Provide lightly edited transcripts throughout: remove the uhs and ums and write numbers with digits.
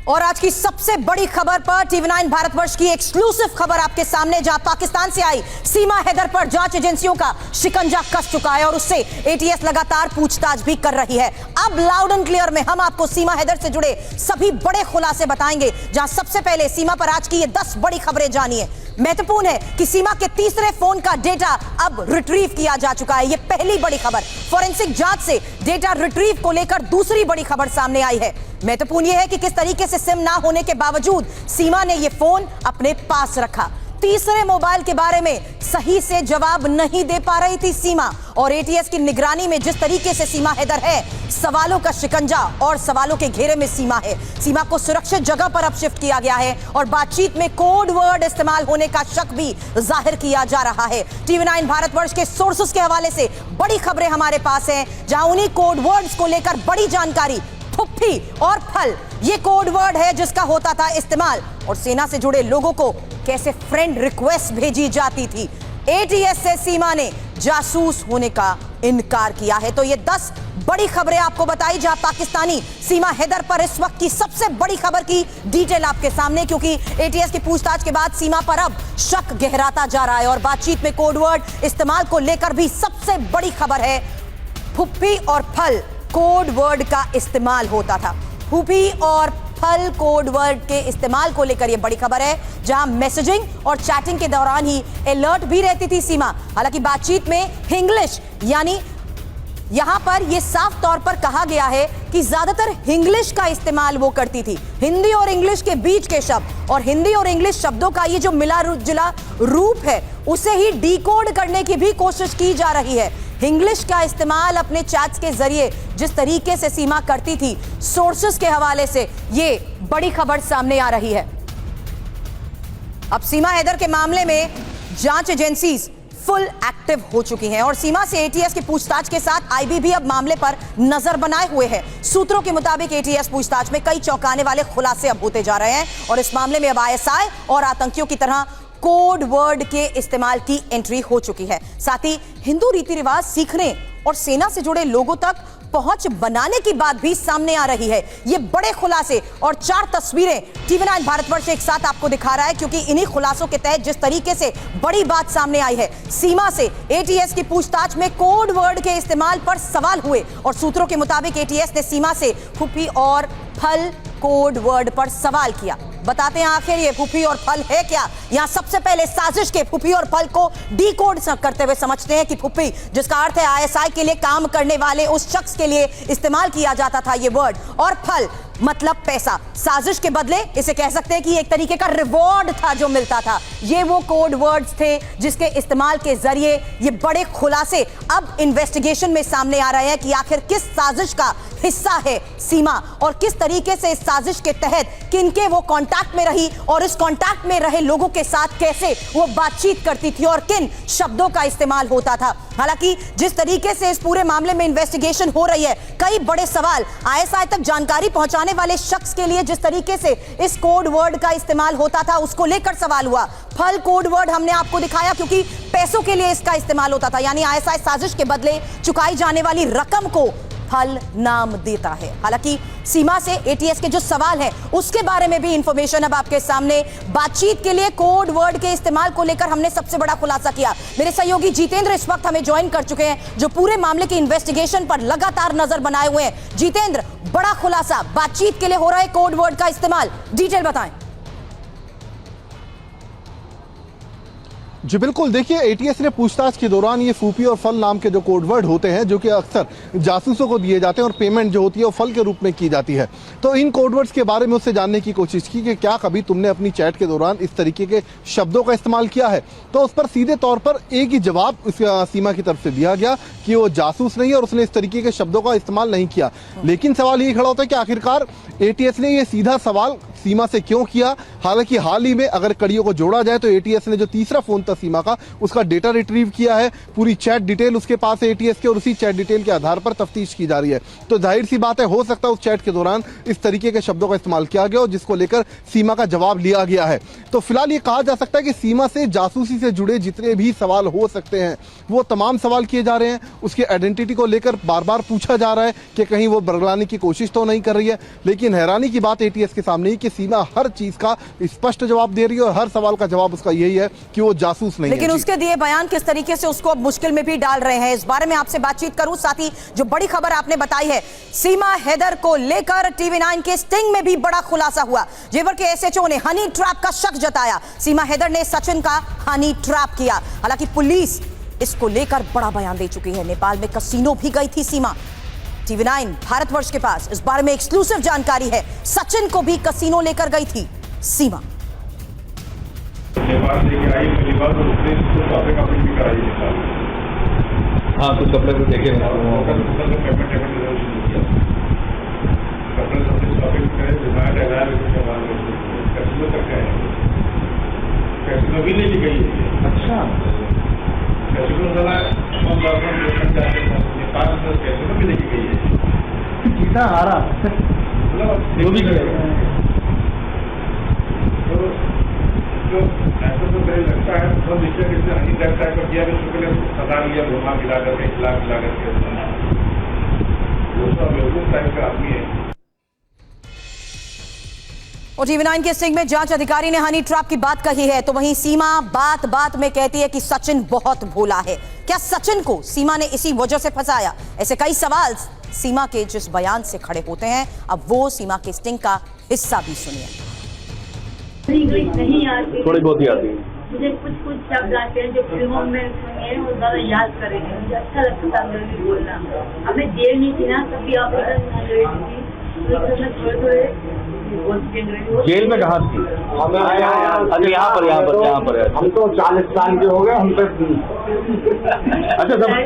और आज की सबसे बड़ी खबर पर टीवी9 भारतवर्ष की एक्सक्लूसिव खबर आपके सामने, जहां पाकिस्तान से आई सीमा हैदर पर जांच एजेंसियों का शिकंजा कस चुका है और उससे एटीएस लगातार पूछताछ भी कर रही है। अब लाउड एंड क्लियर में हम आपको सीमा हैदर से जुड़े सभी बड़े खुलासे बताएंगे, जहां सबसे पहले सीमा पर आज की ये 10 बड़ी खबरें जानिए। महत्वपूर्ण है कि सीमा के तीसरे फोन का डेटा अब रिट्रीव किया जा चुका है। यह पहली बड़ी खबर। फोरेंसिक जांच से डेटा रिट्रीव को लेकर दूसरी बड़ी खबर सामने आई है। महत्वपूर्ण यह है कि किस तरीके से सिम ना होने के बावजूद सीमा ने यह फोन अपने पास रखा। तीसरे मोबाइल के बारे में सही से जवाब नहीं दे पा रही थी सीमा, और एटीएस की निगरानी में जिस तरीके से सीमा हैदर है, सवालों का शिकंजा और सवालों के घेरे में सीमा है। सीमा को सुरक्षित जगह पर अब शिफ्ट किया गया है और बातचीत में कोड वर्ड इस्तेमाल होने का शक भी जाहिर किया जा रहा है। टीवी9 भारतवर्ष के सोर्सेस के हवाले से बड़ी खबरें हमारे पास हैं, जहां उन्हीं कोड वर्ड्स को लेकर बड़ी जानकारी। फुफ्फी और फल, ये कोड वर्ड है जिसका होता था इस्तेमाल, और सेना से जुड़े लोगों को कैसे फ्रेंड रिक्वेस्ट भेजी जाती थी। एटीएस से सीमा ने जासूस होने का इनकार किया है। तो ये 10 बड़ी खबरें आपको बताई, जहां पाकिस्तानी सीमा हैदर पर इस वक्त की सबसे बड़ी खबर की डिटेल आपके सामने, क्योंकि एटीएस की पूछताछ के बाद सीमा पर अब शक गहराता जा रहा है और बातचीत में कोड वर्ड इस्तेमाल को लेकर भी सबसे बड़ी खबर है। फुफ्फी और फल कोड वर्ड का इस्तेमाल होता था। फुफ्फी और फल कोड वर्ड के इस्तेमाल को लेकर यह बड़ी खबर है, जहां मैसेजिंग और चैटिंग के दौरान ही अलर्ट भी रहती थी सीमा। हालांकि बातचीत में हिंग्लिश, यानी यहां पर यह साफ तौर पर कहा गया है कि ज्यादातर हिंग्लिश का इस्तेमाल वो करती थी। हिंदी और इंग्लिश के बीच के शब्द और हिंदी और इंग्लिश शब्दों का ये जो मिला जुला रूप है, उसे ही डिकोड करने की भी कोशिश की जा रही है। इंग्लिश का इस्तेमाल अपने चैट्स के जरिए जिस तरीके से सीमा करती थी, सोर्सेस के हवाले से ये बड़ी खबर सामने आ रही है। अब सीमा हैदर के मामले में जांच एजेंसीज फुल एक्टिव हो चुकी हैं और सीमा से एटीएस की पूछताछ के साथ आईबी भी अब मामले पर नजर बनाए हुए है। सूत्रों के मुताबिक एटीएस पूछताछ में कई चौंकाने वाले खुलासे अब होते जा रहे हैं और इस मामले में अब आईएसआई और आतंकियों की तरह कोड वर्ड के इस्तेमाल की एंट्री हो चुकी है। साथ ही हिंदू रीति रिवाज सीखने और सेना से जुड़े लोगों तक पहुंच बनाने की बात भी सामने आ रही है। ये बड़े खुलासे और 4 तस्वीरें टीवी9 भारतवर्ष एक साथ आपको दिखा रहा है, क्योंकि इन्हीं खुलासों के तहत जिस तरीके से बड़ी बात सामने आई है, सीमा से एटीएस की पूछताछ में कोड वर्ड के इस्तेमाल पर सवाल हुए और सूत्रों के मुताबिक एटीएस ने सीमा से फुफ्फी और फल कोड वर्ड पर सवाल किया। बताते हैं आखिर ये फुफ्फी और फल है क्या। यहां सबसे पहले साजिश के फुफ्फी और फल को डिकोड करते हुए समझते हैं कि फुफ्फी, जिसका अर्थ है आईएसआई के लिए काम करने वाले उस शख्स के लिए इस्तेमाल किया जाता था ये वर्ड, और फल मतलब पैसा। साजिश के बदले इसे कह सकते हैं कि एक तरीके का रिवॉर्ड था जो मिलता था। ये वो कोड वर्ड्स थे जिसके इस्तेमाल के जरिए ये बड़े खुलासे अब इन्वेस्टिगेशन में सामने आ रहे हैं कि आखिर किस साजिश का हिस्सा है सीमा और किस तरीके से इस साजिश के तहत किनके वो कांटेक्ट में रही और इस कांटेक्ट में रहे लोगों के साथ कैसे वो बातचीत करती थी और किन शब्दों का इस्तेमाल होता था। हालांकि जिस तरीके से इस पूरे मामले में इन्वेस्टिगेशन हो रही है, कई बड़े सवाल आईएसआई तक जानकारी पहुंचाने वाले शख्स के लिए जिस तरीके से इस कोड वर्ड का इस्तेमाल होता था उसको लेकर सवाल हुआ। फल कोड वर्ड हमने आपको दिखाया क्योंकि पैसों के लिए इसका इस्तेमाल होता था, यानी आईएसआई साजिश के बदले चुकाई जाने वाली रकम को फल नाम देता है। हालांकि सीमा से एटीएस के जो सवाल है उसके बारे में भी इंफॉर्मेशन अब आपके सामने। बातचीत के लिए कोड वर्ड के इस्तेमाल को लेकर हमने सबसे बड़ा खुलासा किया। मेरे सहयोगी जितेंद्र इस वक्त हमें ज्वाइन कर चुके हैं, जो पूरे मामले की इन्वेस्टिगेशन पर लगातार नजर बनाए हुए हैं। जितेंद्र, बड़ा खुलासा, बातचीत के लिए हो रहा है कोड वर्ड का इस्तेमाल, डिटेल बताएं। जी बिल्कुल, देखिए एटीएस ने पूछताछ के दौरान ये फूफी और फल नाम के जो कोडवर्ड होते हैं, जो कि अक्सर जासूसों को दिए जाते हैं और पेमेंट जो होती है वो फल के रूप में की जाती है, तो इन कोडवर्ड्स के बारे में उससे जानने की कोशिश की कि क्या कभी तुमने अपनी चैट के दौरान इस तरीके के शब्दों का इस्तेमाल किया है। तो उस पर सीधे तौर पर एक ही जवाब सीमा की तरफ से दिया गया कि वो जासूस नहीं है और उसने इस तरीके के शब्दों का इस्तेमाल नहीं किया। लेकिन सवाल ये खड़ा होता है कि आखिरकार एटीएस ने ये सीधा सवाल सीमा से क्यों किया। हालांकि हाल ही में अगर कड़ियों को जोड़ा जाए तो एटीएस ने जो तीसरा फोन था सीमा का, उसका डेटा रिट्रीव किया है, पूरी चैट डिटेल उसके पास है एटीएस के, और उसी चैट डिटेल के आधार पर तफ्तीश की जा रही है। तो जाहिर सी बात है, हो सकता है उस चैट के दौरान इस तरीके के शब्दों का इस्तेमाल किया गया हो जिसको लेकर सीमा का जवाब लिया गया है। तो फिलहाल ये कहा जा सकता है कि सीमा से जासूसी से जुड़े जितने भी सवाल हो सकते हैं वो तमाम सवाल किए जा रहे हैं। उसकी आइडेंटिटी को लेकर बार बार पूछा जा रहा है कि कहीं वो बरगलाने की कोशिश तो नहीं कर रही है। लेकिन हैरानी की बात एटीएस के सामने ही कि सीमा हर चीज का स्पष्ट जवाब दे रही है और हर सवाल का जवाब उसका यही है कि वो जासूस नहीं है। लेकिन उसके दिए बयान किस तरीके से उसको अब मुश्किल में भी डाल रहे हैं, इस बारे में आपसे बातचीत करूं। साथ ही जो बड़ी खबर आपने बताई है सीमा हैदर को लेकर, टीवी9 के स्टिंग में भी बड़ा खुलासा हुआ। जेवर के एसएचओ ने हनी ट्रैप का शक जताया। सीमा हैदर ने सचिन का हनी ट्रैप किया। हालांकि पुलिस इसको लेकर बड़ा बयान दे चुकी है। नेपाल में कसिनो भी गई थी सीमा। टीवी9 भारतवर्ष के पास इस बारे में एक्सक्लूसिव जानकारी है। सचिन को भी कसिनो लेकर गई थी सीमा। नेपाल लेके आई पहली बार, तो उसने इसको कपड़े कपड़े भी कराई नेपाल। हाँ, कुछ कपड़े को देखे पेमेंट कपड़े सबसे शॉपिंग करे, डिमांड है कैसीनो तक है, कैसीनो भी लेके गई है। अच्छा, कैसीनो वाला नेपाल में कैसीनो भी लेके गई है। जीता हारा मतलब जो भी करेगा तो ऐसा तो मुझे लगता है बहुत नीचे किसी हनी टाइप का किया कि उसके लिए सदा लिया, घुमा मिला करके, खिला करके वो सब बेवकूफ टाइप का आदमी है। और टीवी9 के स्टिंग में जांच अधिकारी ने हनी ट्रैप की बात कही है, तो वहीं सीमा बात बात में कहती है कि सचिन बहुत भोला है। क्या सचिन को सीमा ने इसी वजह से फंसाया? ऐसे कई सवाल सीमा के जिस बयान से खड़े होते हैं। अब वो सीमा के स्टिंग का हिस्सा भी सुनिए। नहीं आती, थोड़ी बहुत ही आती है। मुझे कुछ शब्द आते हैं जो फिल्मों में सुनिए वो ज़्यादा याद करेंगे। मुझे अच्छा लगता था अंग्रेजी बोलना। हमें जेल नहीं थी ना, तभी ऑपरेशन अंग्रेजी थी, थोड़े बोलती अंग्रेजी। जेल में कहाँ थी? अच्छा, यहाँ पर हम तो 40 साल के हो गए, हम तो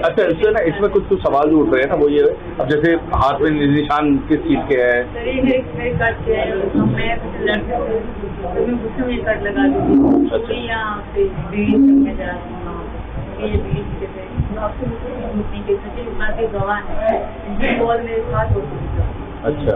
अच्छा इससे ना इसमें कुछ सवाल जो उठ रहे हैं ना, वो ये अब जैसे हाथ में निशान किस चीज के है? मेरे कट के मैं लड़के में कट लगा दी यहाँ पे बीड़ी जा गवाह है, बॉल मेरे साथ होती है। अच्छा।